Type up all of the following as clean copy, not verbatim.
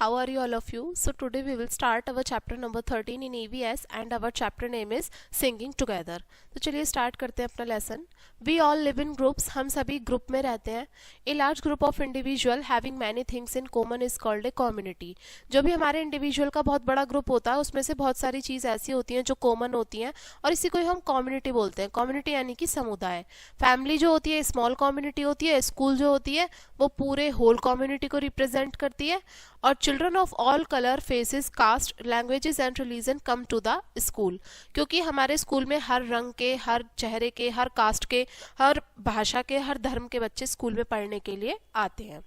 how are you all of you? So today we will start our chapter number 13 in EVS and our chapter name is Singing Together. तो चलिए start करते हैं अपना lesson. We all live in groups. हम सभी group में रहते हैं. A large group of individual having many things in common is called a community. जो भी हमारे इंडिविजुअल का बहुत बड़ा ग्रुप होता है उसमें से बहुत सारी चीज़ ऐसी होती हैं जो कॉमन होती हैं और इसी को हम कम्युनिटी बोलते हैं. कम्युनिटी यानी कि समुदाय. फैमिली जो होती है स्मॉल कम्युनिटी होती है. स्कूल जो होती है वो पूरे होल कम्युनिटी को रिप्रेजेंट करती है. और children of all colour faces caste languages and religion come to the school. क्योंकि हमारे स्कूल में हर रंग के, हर चेहरे के, हर कास्ट के, हर भाषा के, हर धर्म के बच्चे स्कूल में पढ़ने के लिए आते हैं.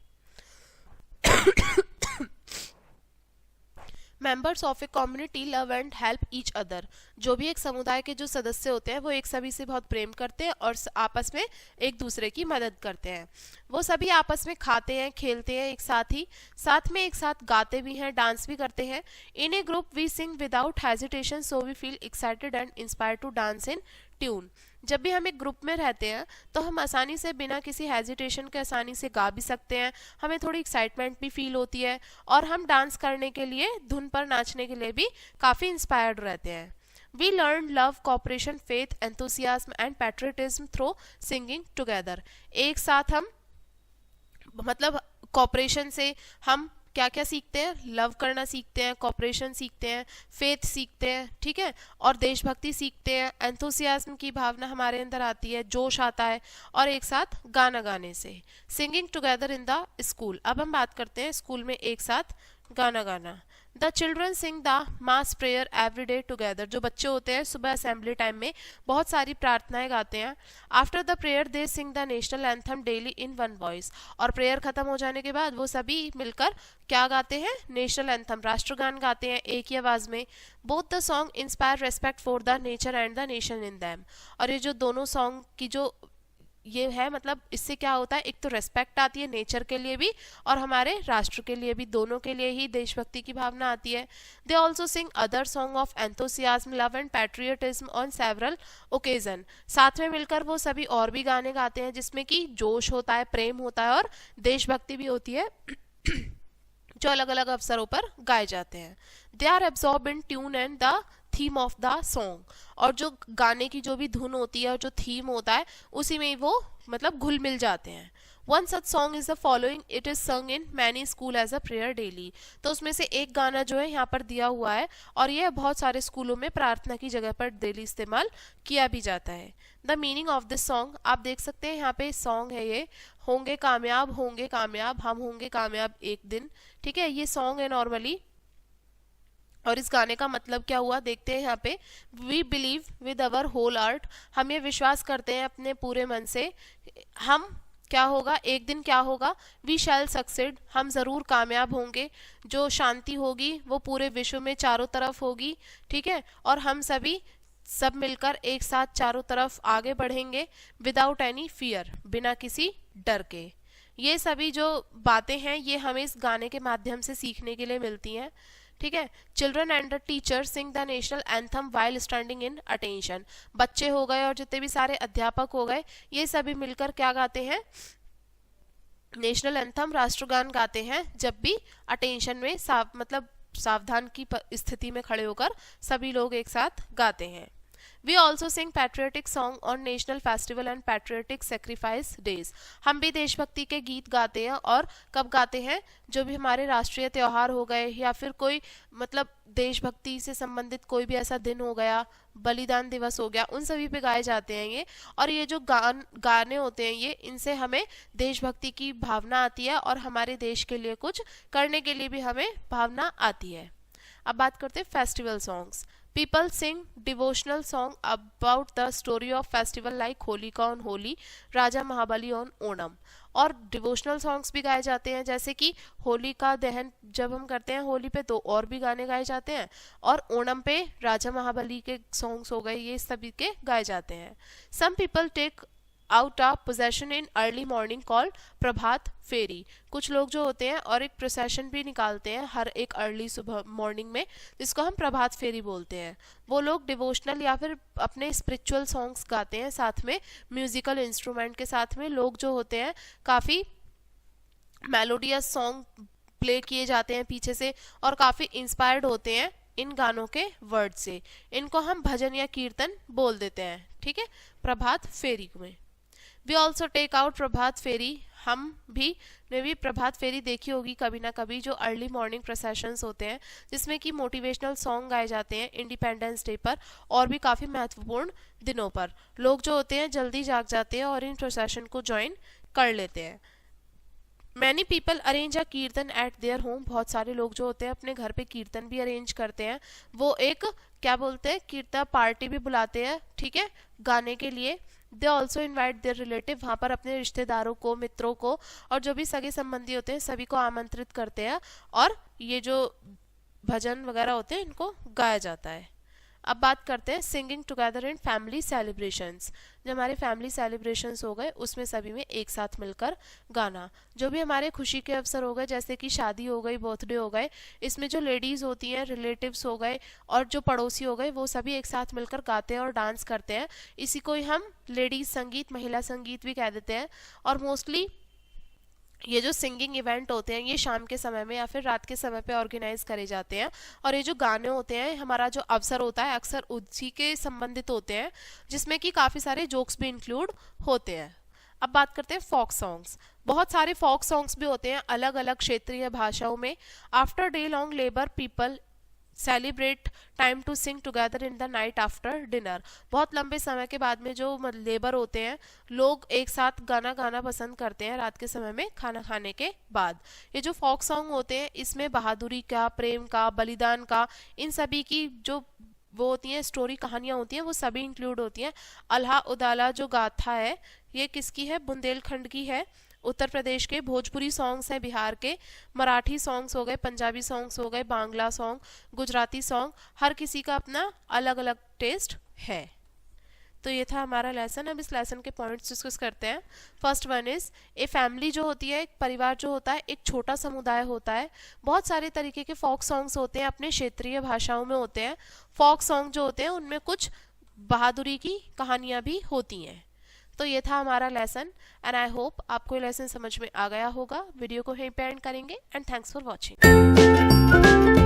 Members of a community love and help each other. जो भी एक समुदाय के जो सदस्य होते हैं वो एक सभी से बहुत प्रेम करते हैं और आपस में एक दूसरे की मदद करते हैं. वो सभी आपस में खाते हैं, खेलते हैं साथ में एक साथ गाते भी हैं, डांस भी करते हैं. In a group we sing without hesitation so we feel excited and inspired to dance in tune. जब भी हम एक ग्रुप में रहते हैं तो हम आसानी से बिना किसी हेजिटेशन के आसानी से गा भी सकते हैं. हमें थोड़ी एक्साइटमेंट भी फील होती है और हम डांस करने के लिए, धुन पर नाचने के लिए भी काफ़ी इंस्पायर्ड रहते हैं. We learn love, cooperation, faith, enthusiasm and patriotism through singing together. एक साथ हम मतलब कॉपरेशन से हम क्या क्या सीखते हैं? लव करना सीखते हैं, कॉपरेशन सीखते हैं, फेथ सीखते हैं, ठीक है, और देशभक्ति सीखते हैं. एंथुसियाज्म की भावना हमारे अंदर आती है, जोश आता है और एक साथ गाना गाने से. Singing together in the school. अब हम बात करते हैं स्कूल में एक साथ गाना गाना. The children sing the mass prayer every day together. जो बच्चे होते हैं सुबह असेंबली टाइम में बहुत सारी प्रार्थनाएं गाते हैं. After the prayer they sing the national anthem daily in one voice. और प्रेयर खत्म हो जाने के बाद वो सभी मिलकर क्या गाते हैं? नेशनल एंथम, राष्ट्रगान गाते हैं एक ही आवाज में. Both the song inspire respect for the nature and the nation in them. और ये जो दोनों सॉन्ग की जो ये है मतलब इससे क्या होता है, एक तो रेस्पेक्ट आती है नेचर के लिए भी और हमारे राष्ट्र के लिए भी, दोनों के लिए ही देशभक्ति की भावना आती है. They also sing other song of enthusiasm, love and patriotism on several occasion. साथ में मिलकर वो सभी और भी गाने गाते हैं जिसमें कि जोश होता है, प्रेम होता है और देशभक्ति भी होती है जो अलग अलग अवसरों पर गाए जाते हैं. They are absorb in tune and the theme of the song. और जो गाने की जो भी धुन होती है और जो थीम होता है उसी में वो मतलब घुल मिल जाते हैं. One such song is the following. It is सung in many school as a prayer daily. तो उसमें से एक गाना जो है यहाँ पर दिया हुआ है और ये बहुत सारे स्कूलों में प्रार्थना की जगह पर डेली इस्तेमाल किया भी जाता है. The meaning of this song आप देख सकते हैं यहाँ पे सॉन्ग है ये, होंगे कामयाब हम होंगे कामयाब एक दिन. ठीक है, ये सॉन्ग है नॉर्मली. और इस गाने का मतलब क्या हुआ देखते हैं यहाँ पे. We believe with our whole heart. हम ये विश्वास करते हैं अपने पूरे मन से. हम क्या होगा, एक दिन क्या होगा. We shall succeed. हम ज़रूर कामयाब होंगे. जो शांति होगी वो पूरे विश्व में चारों तरफ होगी. ठीक है, और हम सभी सब मिलकर एक साथ चारों तरफ आगे बढ़ेंगे. विदाउट एनी फियर, बिना किसी डर के. ये सभी जो बातें हैं ये हमें इस गाने के माध्यम से सीखने के लिए मिलती हैं. ठीक है. Children and the teacher sing the national anthem while standing in attention. बच्चे हो गए और जितने भी सारे अध्यापक हो गए ये सभी मिलकर क्या गाते हैं? नेशनल एंथम, राष्ट्रगान गाते हैं जब भी अटेंशन में मतलब सावधान की स्थिति में खड़े होकर सभी लोग एक साथ गाते हैं. We also sing patriotic song on national festival and patriotic sacrifice days. हम भी देशभक्ति के गीत गाते हैं और कब गाते हैं? जो भी हमारे राष्ट्रीय त्योहार हो गए या फिर कोई मतलब देशभक्ति से संबंधित कोई भी ऐसा दिन हो गया, बलिदान दिवस हो गया, उन सभी पे गाए जाते हैं ये. और ये जो गाने होते हैं ये, इनसे हमें देशभक्ति की भावना आती है और हमारे देश के लिए कुछ करने के लिए भी हमें भावना आती है. अब बात करते हैं festival songs. People sing devotional song about the story of festival like Holika on Holi, Raja Mahabali on Onam. और डिवोशनल सॉन्ग्स भी गाए जाते हैं जैसे कि होली का दहन जब हम करते हैं होली पे तो और भी गाने गाए जाते हैं. और ओणम पे राजा महाबली के सॉन्ग्स हो गए, ये सभी के गाए जाते हैं. Some people take out of possession in early morning called prabhat pheri. कुछ लोग जो होते हैं और एक प्रोसेशन भी निकालते हैं हर एक अर्ली सुबह मॉर्निंग में जिसको हम प्रभात फेरी बोलते हैं. वो लोग डिवोशनल या फिर अपने स्पिरिचुअल सॉन्ग्स गाते हैं साथ में म्यूजिकल इंस्ट्रूमेंट के साथ में. लोग जो होते हैं काफ़ी मेलोडियस सॉन्ग प्ले किए जाते हैं पीछे से और काफ़ी इंस्पायर्ड होते हैं इन गानों के वर्ड से। इनको हम भजन या कीर्तन बोल देते हैं, ठीक है, प्रभात फेरी में। वी ऑल्सो टेक आउट प्रभात फेरी, हम भी ने भी प्रभात फेरी देखी होगी कभी ना कभी, जो अर्ली मॉर्निंग प्रोसेशंस होते हैं जिसमें कि मोटिवेशनल सॉन्ग गाए जाते हैं इंडिपेंडेंस डे पर और भी काफ़ी महत्वपूर्ण दिनों पर। लोग जो होते हैं जल्दी जाग जाते हैं और इन प्रोसेशन को ज्वाइन कर लेते हैं। मैनी पीपल अरेंज अ कीर्तन एट देयर होम, बहुत सारे लोग जो होते हैं अपने घर पे कीर्तन भी अरेंज करते हैं। वो एक क्या बोलते हैं कीर्तन पार्टी भी बुलाते हैं, ठीक है, गाने के लिए। They also invite there relative, वहाँ पर अपने रिश्तेदारों को, मित्रों को और जो भी सगे संबंधी होते हैं सभी को आमंत्रित करते हैं और ये जो भजन वगैरह होते हैं इनको गाया जाता है। अब बात करते हैं singing together in family celebrations. जो हमारे फैमिली सेलिब्रेशंस हो गए उसमें सभी में एक साथ मिलकर गाना। जो भी हमारे खुशी के अवसर हो गए जैसे कि शादी हो गई, बर्थडे हो गए, इसमें जो लेडीज़ होती हैं, रिलेटिव्स हो गए और जो पड़ोसी हो गए, वो सभी एक साथ मिलकर गाते हैं और डांस करते हैं। इसी को ही हम लेडीज़ संगीत, महिला संगीत भी कह देते हैं। और मोस्टली ये जो सिंगिंग इवेंट होते हैं ये शाम के समय में या फिर रात के समय पे ऑर्गेनाइज करे जाते हैं। और ये जो गाने होते हैं, हमारा जो अवसर होता है अक्सर उसी के संबंधित होते हैं जिसमें कि काफ़ी सारे जोक्स भी इंक्लूड होते हैं। अब बात करते हैं फोक सॉन्ग्स। बहुत सारे फोक सॉन्ग्स भी होते हैं अलग अलग क्षेत्रीय भाषाओं में। After day long labour people celebrate time to sing together in the night after dinner. बहुत लंबे समय के बाद में जो लेबर होते हैं लोग एक साथ गाना गाना पसंद करते हैं रात के समय में खाना खाने के बाद। ये जो फोक सॉन्ग होते हैं इसमें बहादुरी का, प्रेम का, बलिदान का, इन सभी की जो वो होती हैं स्टोरी, कहानियाँ होती हैं, वो सभी इंक्लूड होती हैं। अल्लाह उदाला जो गाथा है ये किसकी है? बुंदेलखंड की है, उत्तर प्रदेश के। भोजपुरी सॉन्ग्स हैं बिहार के, मराठी सॉन्ग्स हो गए, पंजाबी सॉन्ग्स हो गए, बांग्ला सॉन्ग, गुजराती सॉन्ग, हर किसी का अपना अलग अलग टेस्ट है। तो ये था हमारा लेसन। अब इस लेसन के पॉइंट्स डिस्कस करते हैं। First one is a family जो होती है, एक परिवार जो होता है, एक छोटा समुदाय होता है। बहुत सारे तरीके के फोक सॉन्ग्स होते हैं, अपने क्षेत्रीय भाषाओं में होते हैं। फोक सॉन्ग जो होते हैं उनमें कुछ बहादुरी की कहानियाँ भी होती हैं। तो ये था हमारा लेसन एंड आई होप आपको ये लेसन समझ में आ गया होगा। वीडियो को यहीं पे एंड करेंगे एंड थैंक्स फॉर वॉचिंग।